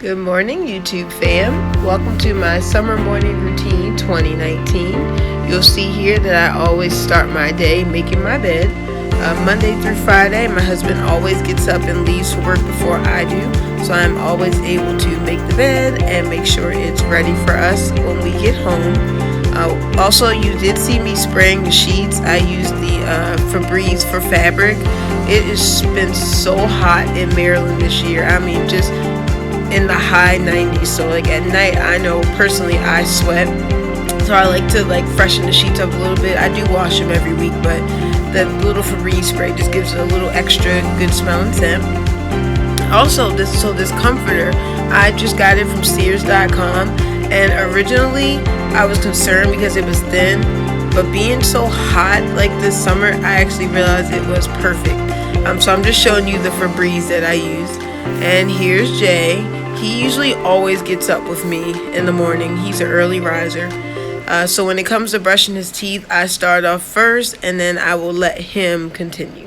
Good morning, YouTube fam. Welcome to my summer morning routine 2019. You'll see here that I always start my day making my bed. Monday through Friday, my husband always gets up and leaves for work before I do, so I'm always able to make the bed and make sure it's ready for us when we get home. Also, you did see me spraying the sheets. I used the Febreze for fabric. It has been so hot in Maryland this year. I mean, just in the high 90s. So like at night, I know personally I sweat, so I like to freshen the sheets up a little bit. I do wash them every week, but the little Febreze spray just gives it a little extra good smell and scent. Also, this comforter, I just got it from Sears.com, and originally I was concerned because it was thin, but being so hot like this summer, I actually realized it was perfect. So I'm just showing you the Febreze that I use. And here's Jay. He usually always gets up with me in the morning. He's an early riser. So when it comes to brushing his teeth, I start off first, and then I will let him continue.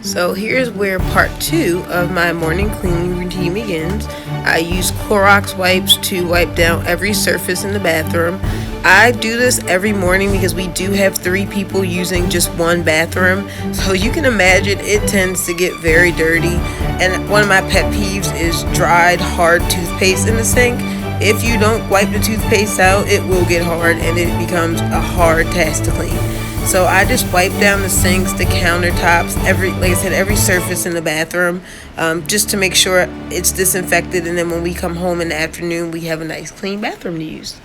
So here's where part 2 of my morning cleaning routine begins. I use Clorox wipes to wipe down every surface in the bathroom. I do this every morning because we do have 3 people using just one bathroom. So you can imagine it tends to get very dirty. And one of my pet peeves is dried, hard toothpaste in the sink. If you don't wipe the toothpaste out, it will get hard and it becomes a hard task to clean. So I just wipe down the sinks, the countertops, every surface in the bathroom, just to make sure it's disinfected. And then when we come home in the afternoon, we have a nice clean bathroom to use.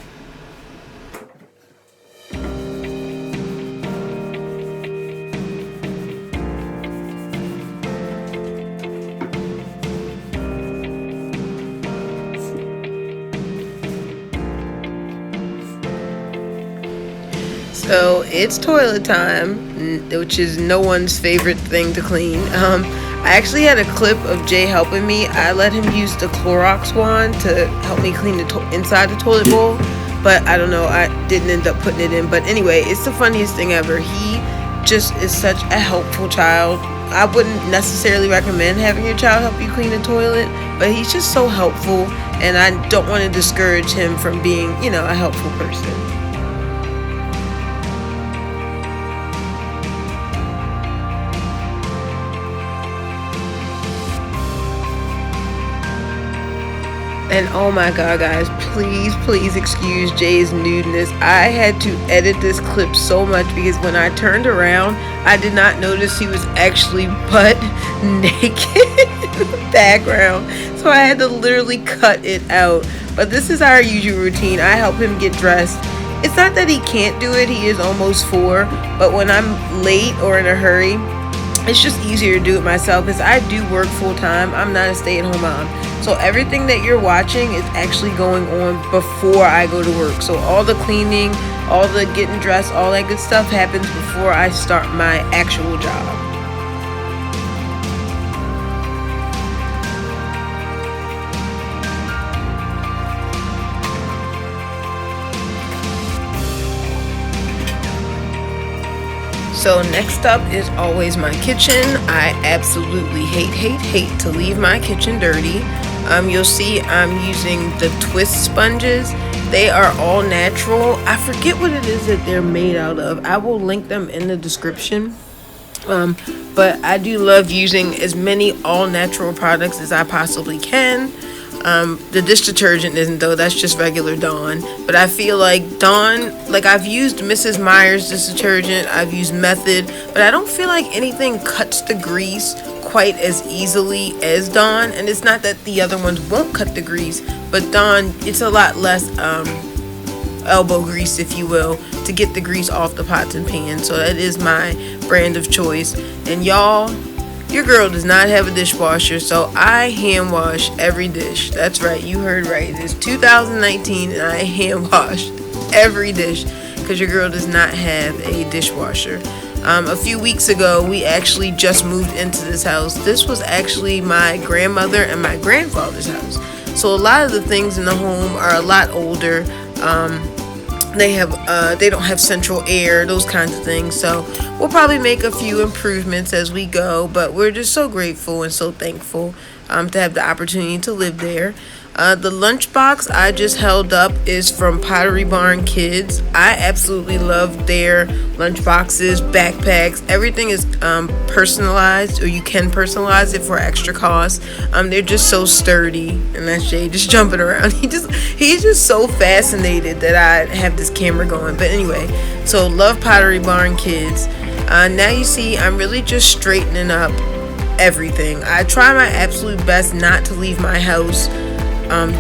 So it's toilet time, which is no one's favorite thing to clean. I actually had a clip of Jay helping me. I let him use the Clorox wand to help me clean the inside the toilet bowl, but I don't know, I didn't end up putting it in. But anyway, it's the funniest thing ever. He just is such a helpful child. I wouldn't necessarily recommend having your child help you clean the toilet, but he's just so helpful, and I don't want to discourage him from being, a helpful person. And oh my god, guys, please excuse Jay's nudeness. I had to edit this clip so much because when I turned around, I did not notice he was actually butt naked in the background. So I had to literally cut it out. But this is our usual routine. I help him get dressed. It's not that he can't do it, he is almost 4. But when I'm late or in a hurry, it's just easier to do it myself because I do work full time. I'm not a stay-at-home mom. So everything that you're watching is actually going on before I go to work. So all the cleaning, all the getting dressed, all that good stuff happens before I start my actual job. So next up is always my kitchen. I absolutely hate to leave my kitchen dirty. You'll see I'm using the twist sponges. They are all natural. I forget what it is that they're made out of. I will link them in the description. But I do love using as many all natural products as I possibly can. The dish detergent isn't, though. That's just regular Dawn. But I feel like Dawn, I've used Mrs. Meyer's dish detergent, I've used Method, but I don't feel like anything cuts the grease quite as easily as Dawn. And it's not that the other ones won't cut the grease, but Dawn, it's a lot less elbow grease, if you will, to get the grease off the pots and pans. So that is my brand of choice. And y'all, Your girl does not have a dishwasher, so I hand wash every dish. That's right, you heard right. It is 2019 and I hand wash every dish because your girl does not have a dishwasher. A few weeks ago, we actually just moved into this house. This was actually my grandmother and my grandfather's house. So a lot of the things in the home are a lot older. They don't have central air, those kinds of things. So we'll probably make a few improvements as we go, but we're just so grateful and so thankful to have the opportunity to live there. The lunchbox I just held up is from Pottery Barn Kids. I absolutely love their lunchboxes, backpacks. Everything is personalized, or you can personalize it for extra cost. They're just so sturdy, and that's Jay just jumping around. He's just so fascinated that I have this camera going. But anyway, so love Pottery Barn Kids. Now you see I'm really just straightening up everything. I try my absolute best not to leave my house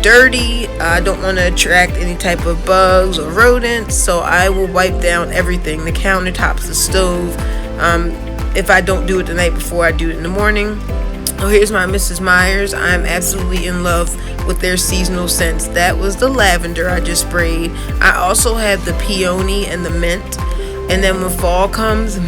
dirty. I don't want to attract any type of bugs or rodents, so I will wipe down everything, the countertops, the stove. If I don't do it the night before, I do it in the morning. Oh, here's my Mrs. Myers. I'm absolutely in love with their seasonal scents. That was the lavender I just sprayed. I also have the peony and the mint, and then when fall comes,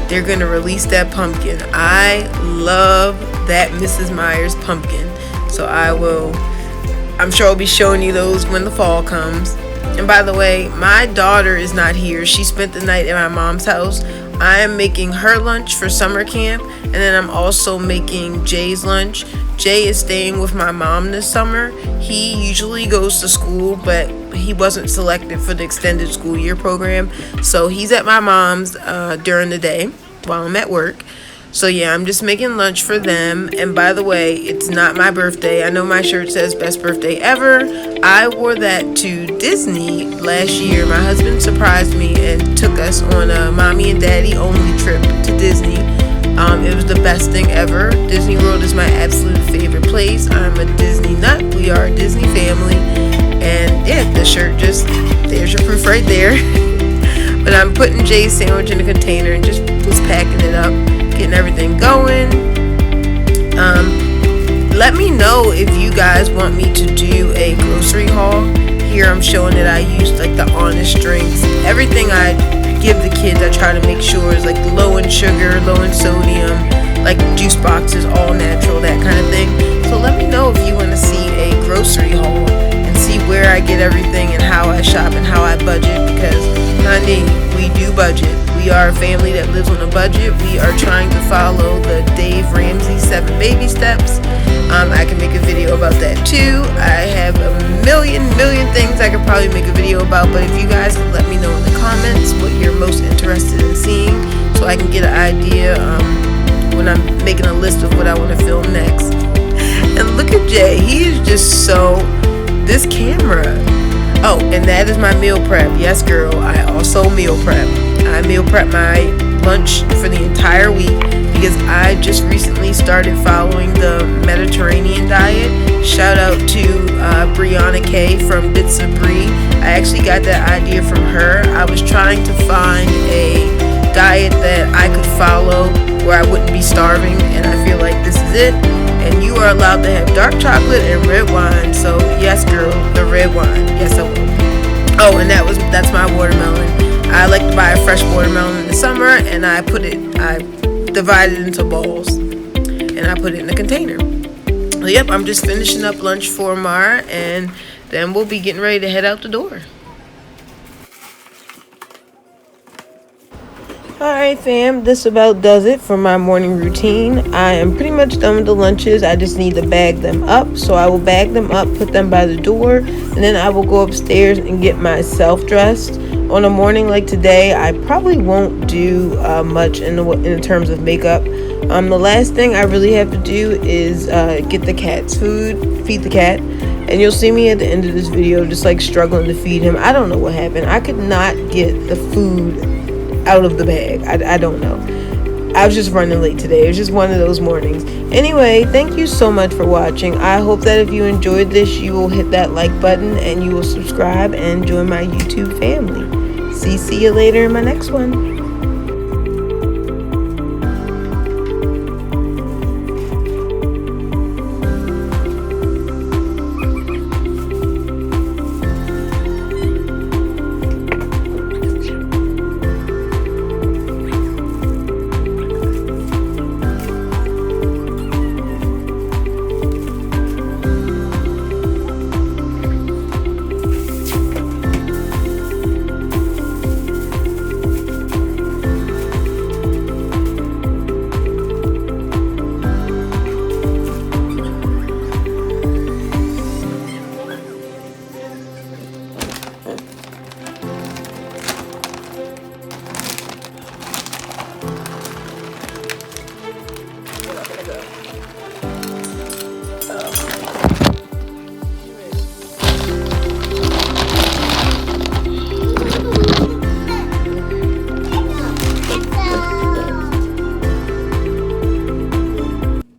they're gonna release that pumpkin. I love that Mrs. Myers pumpkin, so I'm sure I'll be showing you those when the fall comes. And by the way, my daughter is not here. She spent the night at my mom's house. I am making her lunch for summer camp, and then I'm also making Jay's lunch. Jay is staying with my mom this summer. He usually goes to school, but he wasn't selected for the extended school year program, so he's at my mom's during the day while I'm at work. So yeah, I'm just making lunch for them. And by the way, it's not my birthday. I know my shirt says best birthday ever. I wore that to Disney last year. My husband surprised me and took us on a mommy and daddy only trip to Disney. It was the best thing ever. Disney World is my absolute favorite place. I'm a Disney nut. We are a Disney family. And yeah, the shirt there's your proof right there. But I'm putting Jay's sandwich in a container and just packing it up, getting everything going. Let me know if you guys want me to do a grocery haul. Here I'm showing that I used like the Honest drinks. Everything I give the kids, I try to make sure is like low in sugar, low in sodium, like juice boxes, all natural, that kind of thing. So let me know if you want to see a grocery haul and see where I get everything and how I shop and how I budget, because honey, we do budget. We are a family that lives on a budget. We are trying to follow the Dave Ramsey 7 baby steps. I can make a video about that too. I have a million things I could probably make a video about, but if you guys could let me know in the comments what you're most interested in seeing, so I can get an idea when I'm making a list of what I want to film next. And look at Jay, he is just this camera. Oh, and that is my meal prep. Yes, girl, I also meal prep. I meal prep my lunch for the entire week because I just recently started following the Mediterranean diet. Shout out to Brianna K from Bits of Brie. I actually got that idea from her. I was trying to find a diet that I could follow where I wouldn't be starving, and I feel like this is it. And you are allowed to have dark chocolate and red wine. So yes, girl, the red wine. Yes, I will. Oh, and that's my watermelon. I like to buy a fresh watermelon in the summer, and I divide it into balls, and I put it in a container. So, yep, I'm just finishing up lunch for Mara, and then we'll be getting ready to head out the door. Alright fam, this about does it for my morning routine. I am pretty much done with the lunches. I just need to bag them up. So I will bag them up, put them by the door, and then I will go upstairs and get myself dressed. On a morning like today, I probably won't do much in terms of makeup. The last thing I really have to do is get the cat's food, feed the cat. And you'll see me at the end of this video just like struggling to feed him. I don't know what happened. I could not get the food out of the bag. I don't know. I was just running late today. It was just one of those mornings. Anyway, thank you so much for watching. I hope that if you enjoyed this, you will hit that like button and you will subscribe and join my YouTube family. See you later in my next one.